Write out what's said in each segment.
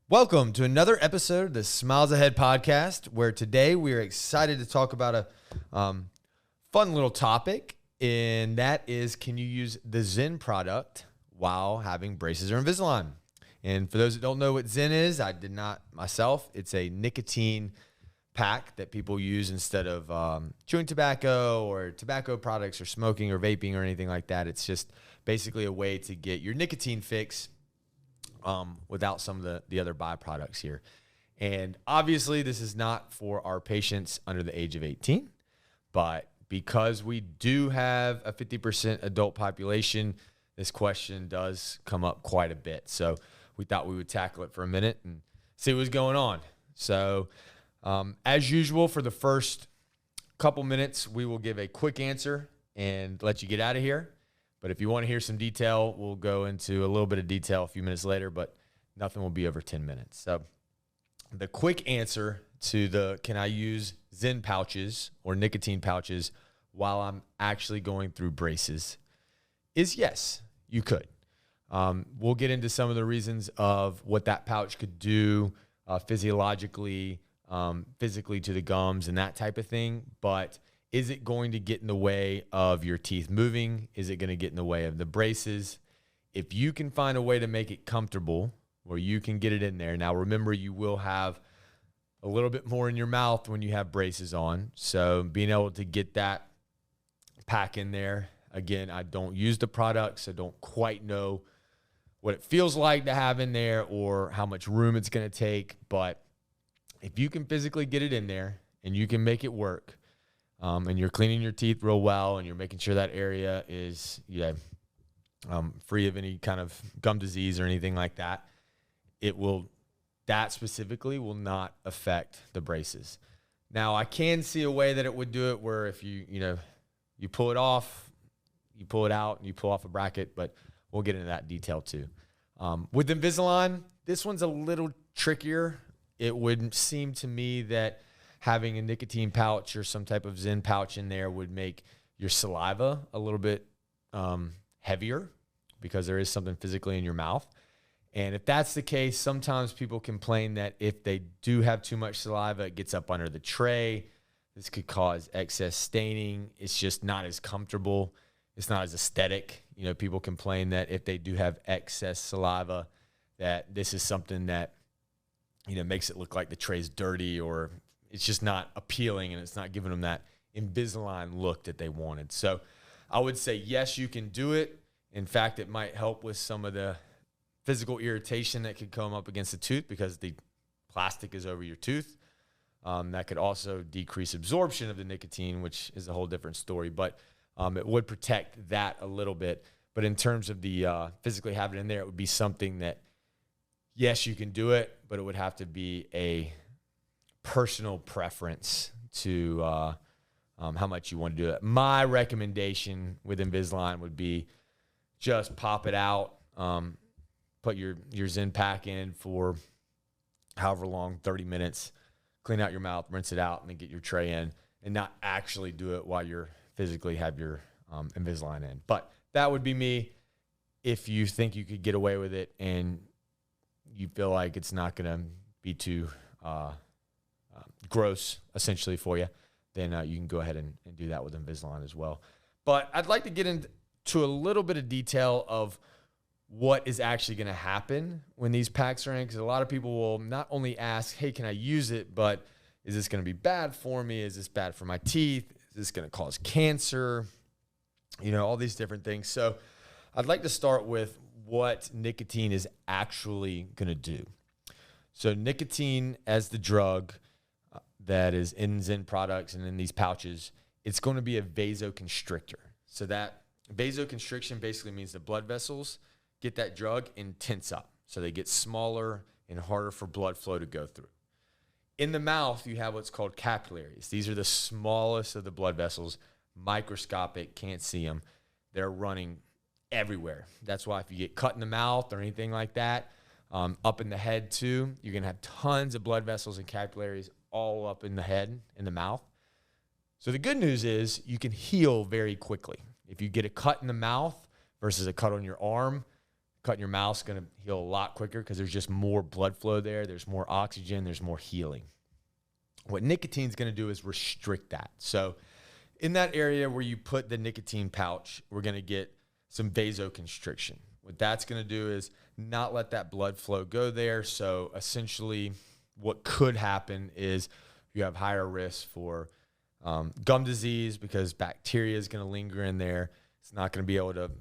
Welcome to another episode of the Smiles Ahead podcast, where today we are excited to talk about a fun little topic, and that is, can you use the ZYN product while having braces or Invisalign? And for those that don't know what ZYN is, I did not myself. It's a nicotine pack that people use instead of chewing tobacco or tobacco products or smoking or vaping or anything like that. It's just basically a way to get your nicotine fix without some of the other byproducts here. And obviously this is not for our patients under the age of 18, but because we do have a 50% adult population, this question does come up quite a bit. So we thought we would tackle it for a minute and see what's going on. So as usual, for the first couple minutes, we will give a quick answer and let you get out of here. But if you want to hear some detail, we'll go into a little bit of detail a few minutes later, but nothing will be over 10 minutes. So the quick answer to the can I use ZYN pouches or nicotine pouches while I'm actually going through braces is yes, you could. We'll get into some of the reasons of what that pouch could do physiologically, physically to the gums and that type of thing, but is it going to get in the way of your teeth moving? Is it going to get in the way of the braces? If you can find a way to make it comfortable where you can get it in there. Now, remember, you will have a little bit more in your mouth when you have braces on. So being able to get that pack in there. Again, I don't use the product, so don't quite know what it feels like to have in there or how much room it's going to take. But if you can physically get it in there and you can make it work, and you're cleaning your teeth real well, and you're making sure that area is free of any kind of gum disease or anything like that, that specifically will not affect the braces. Now, I can see a way that it would do it where if you pull it off, you pull it out, and you pull off a bracket, but we'll get into that detail too. With Invisalign, this one's a little trickier. It wouldn't seem to me that having a nicotine pouch or some type of ZYN pouch in there would make your saliva a little bit heavier because there is something physically in your mouth. And if that's the case, sometimes people complain that if they do have too much saliva, it gets up under the tray. This could cause excess staining. It's just not as comfortable. It's not as aesthetic. People complain that if they do have excess saliva, that this is something that, makes it look like the tray's dirty, or it's just not appealing and it's not giving them that Invisalign look that they wanted. So I would say, yes, you can do it. In fact, it might help with some of the physical irritation that could come up against the tooth because the plastic is over your tooth. That could also decrease absorption of the nicotine, which is a whole different story. But it would protect that a little bit. But in terms of the physically having it in there, it would be something that, yes, you can do it, but it would have to be a personal preference to how much you want to do it. My recommendation with Invisalign would be just pop it out, put your ZYN pack in for however long, 30 minutes, clean out your mouth, rinse it out, and then get your tray in, and not actually do it while you're physically have your Invisalign in. But that would be me. If you think you could get away with it and you feel like it's not going to be too gross essentially for you, then you can go ahead and do that with Invisalign as well. But I'd like to get into a little bit of detail of what is actually going to happen when these packs are in, because a lot of people will not only ask, hey, can I use it, but is this going to be bad for me? Is this bad for my teeth? Is this going to cause cancer? All these different things. So I'd like to start with what nicotine is actually going to do. So nicotine as the drug that is in ZYN products and in these pouches, it's going to be a vasoconstrictor. So that vasoconstriction basically means the blood vessels get that drug and tense up. So they get smaller and harder for blood flow to go through. In the mouth, you have what's called capillaries. These are the smallest of the blood vessels, microscopic, can't see them. They're running everywhere. That's why if you get cut in the mouth or anything like that, up in the head too, you're going to have tons of blood vessels and capillaries all up in the head, in the mouth. So the good news is you can heal very quickly. If you get a cut in the mouth versus a cut on your arm, Cutting your mouth's going to heal a lot quicker because there's just more blood flow there. There's more oxygen. There's more healing. What nicotine's going to do is restrict that. So in that area where you put the nicotine pouch, we're going to get some vasoconstriction. What that's going to do is not let that blood flow go there. So essentially what could happen is you have higher risk for gum disease because bacteria is going to linger in there. It's not going to be able to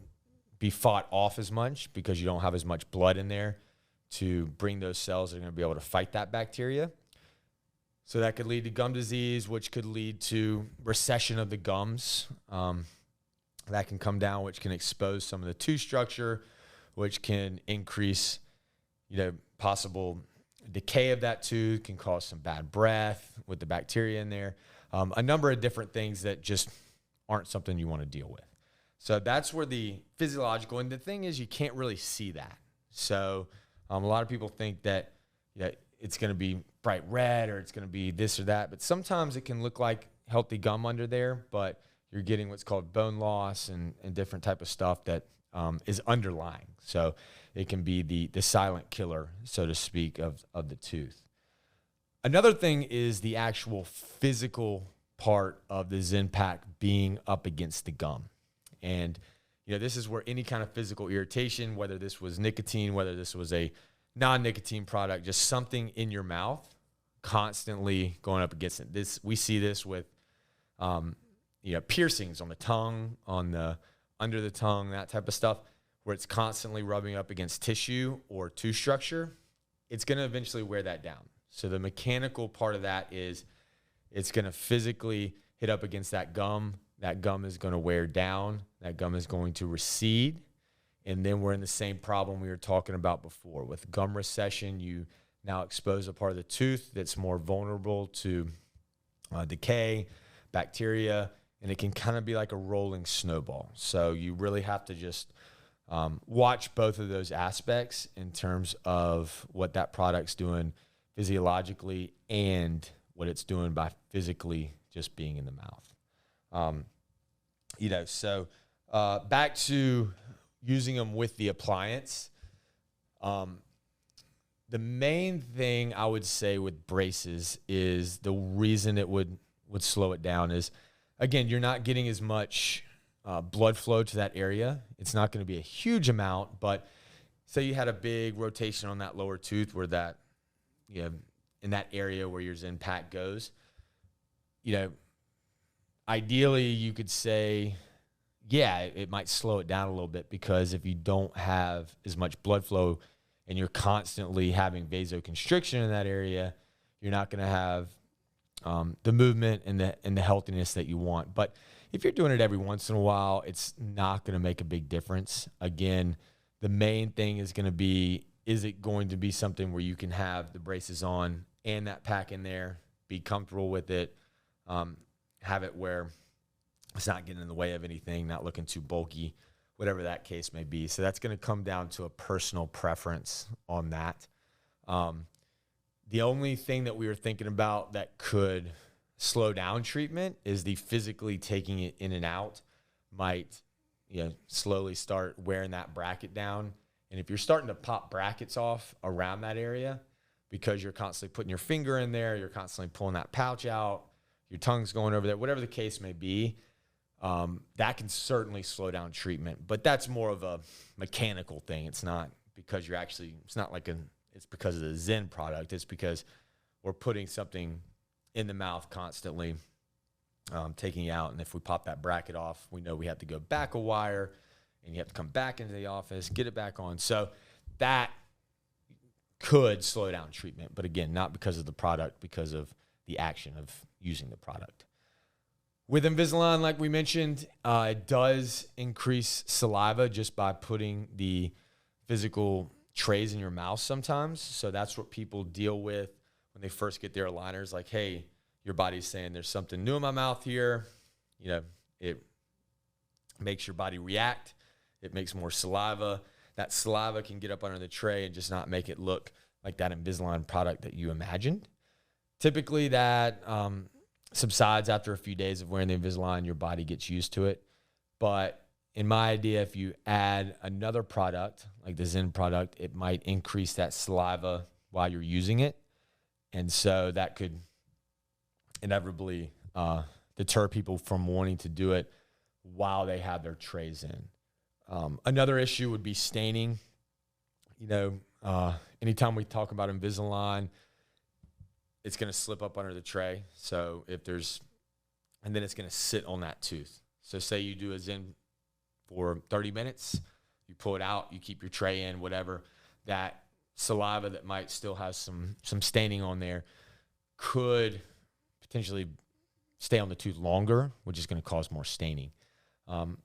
be fought off as much because you don't have as much blood in there to bring those cells that are going to be able to fight that bacteria. So that could lead to gum disease, which could lead to recession of the gums. That can come down, which can expose some of the tooth structure, which can increase, possible decay of that tooth, can cause some bad breath with the bacteria in there. A number of different things that just aren't something you want to deal with. So that's where the physiological, and the thing is you can't really see that. So a lot of people think that it's going to be bright red or it's going to be this or that, but sometimes it can look like healthy gum under there, but you're getting what's called bone loss and different type of stuff that is underlying. So it can be the silent killer, so to speak, of the tooth. Another thing is the actual physical part of the ZYN pack being up against the gum. And, this is where any kind of physical irritation, whether this was nicotine, whether this was a non-nicotine product, just something in your mouth constantly going up against it. We see this with, piercings on the tongue, under the tongue, that type of stuff, where it's constantly rubbing up against tissue or tooth structure. It's going to eventually wear that down. So the mechanical part of that is it's going to physically hit up against that gum. That gum is going to wear down. That gum is going to recede. And then we're in the same problem we were talking about before. With gum recession, you now expose a part of the tooth that's more vulnerable to decay, bacteria, and it can kind of be like a rolling snowball. So you really have to just watch both of those aspects in terms of what that product's doing physiologically and what it's doing by physically just being in the mouth. So back to using them with the appliance. The main thing I would say with braces is the reason it would slow it down is, again, you're not getting as much blood flow to that area. It's not going to be a huge amount, but say you had a big rotation on that lower tooth where that, in that area where your ZYN pack goes, ideally you could say, it might slow it down a little bit, because if you don't have as much blood flow and you're constantly having vasoconstriction in that area, you're not going to have the movement and the healthiness that you want. But if you're doing it every once in a while, it's not going to make a big difference. Again, the main thing is going to be, is it going to be something where you can have the braces on and that pack in there, be comfortable with it, have it where it's not getting in the way of anything, not looking too bulky, whatever that case may be. So that's going to come down to a personal preference on that. The only thing that we were thinking about that could slow down treatment is the physically taking it in and out might, slowly start wearing that bracket down. And if you're starting to pop brackets off around that area because you're constantly putting your finger in there, you're constantly pulling that pouch out, your tongue's going over there, whatever the case may be, that can certainly slow down treatment. But that's more of a mechanical thing. It's not because it's because of the ZYN product. It's because we're putting something in the mouth constantly, taking it out. And if we pop that bracket off, we know we have to go back a wire, and you have to come back into the office, get it back on. So that could slow down treatment. But again, not because of the product, because of the action of using the product. With Invisalign, like we mentioned, it does increase saliva just by putting the physical trays in your mouth sometimes. So that's what people deal with when they first get their aligners. Like, hey, your body's saying there's something new in my mouth here. It makes your body react. It makes more saliva. That saliva can get up under the tray and just not make it look like that Invisalign product that you imagined. Typically that subsides after a few days of wearing the Invisalign. Your body gets used to it. But in my idea, if you add another product like the ZYN product, it might increase that saliva while you're using it. And so that could inevitably deter people from wanting to do it while they have their trays in. Another issue would be staining. Anytime we talk about Invisalign, it's going to slip up under the tray. So and then it's going to sit on that tooth. So say you do a ZYN for 30 minutes, you pull it out, you keep your tray in, whatever, that saliva that might still have some staining on there could potentially stay on the tooth longer, which is going to cause more staining.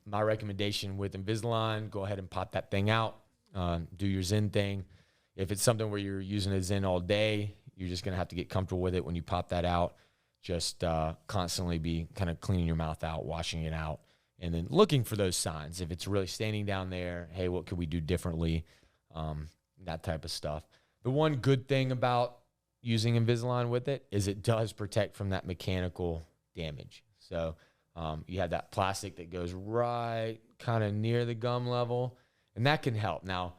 My recommendation with Invisalign, go ahead and pop that thing out, do your ZYN thing. If it's something where you're using a ZYN all day, you're just going to have to get comfortable with it when you pop that out. Just constantly be kind of cleaning your mouth out, washing it out, and then looking for those signs. If it's really staining down there, hey, what could we do differently? That type of stuff. The one good thing about using Invisalign with it is it does protect from that mechanical damage. So you have that plastic that goes right kind of near the gum level, and that can help. Now,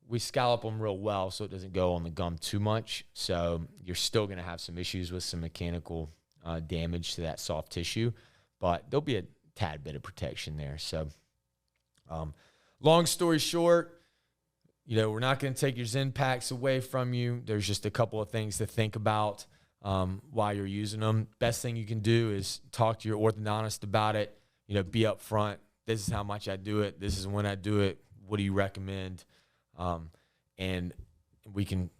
we scallop them real well so it doesn't go on the gum too much. So you're still going to have some issues with some mechanical damage to that soft tissue, but there'll be a tad bit of protection there. So long story short, we're not going to take your ZYN packs away from you. There's just a couple of things to think about while you're using them. Best thing you can do is talk to your orthodontist about it. Be upfront. This is how much I do it. This is when I do it. What do you recommend? And we can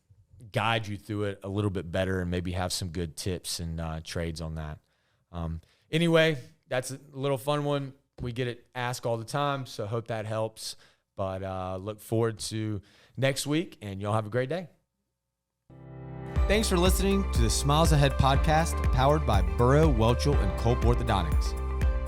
guide you through it a little bit better and maybe have some good tips and trades on that. Anyway, that's a little fun one. We get it asked all the time, so hope that helps. But look forward to next week, and y'all have a great day. Thanks for listening to the Smiles Ahead podcast, powered by Burrow Welchel Culp Orthodontics.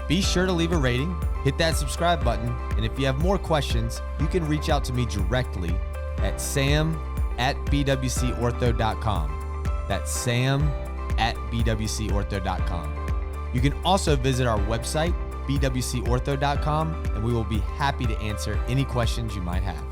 Be sure to leave a rating, hit that subscribe button, and if you have more questions, you can reach out to me directly at sam@bwcortho.com. That's sam@bwcortho.com. You can also visit our website, bwcortho.com, and we will be happy to answer any questions you might have.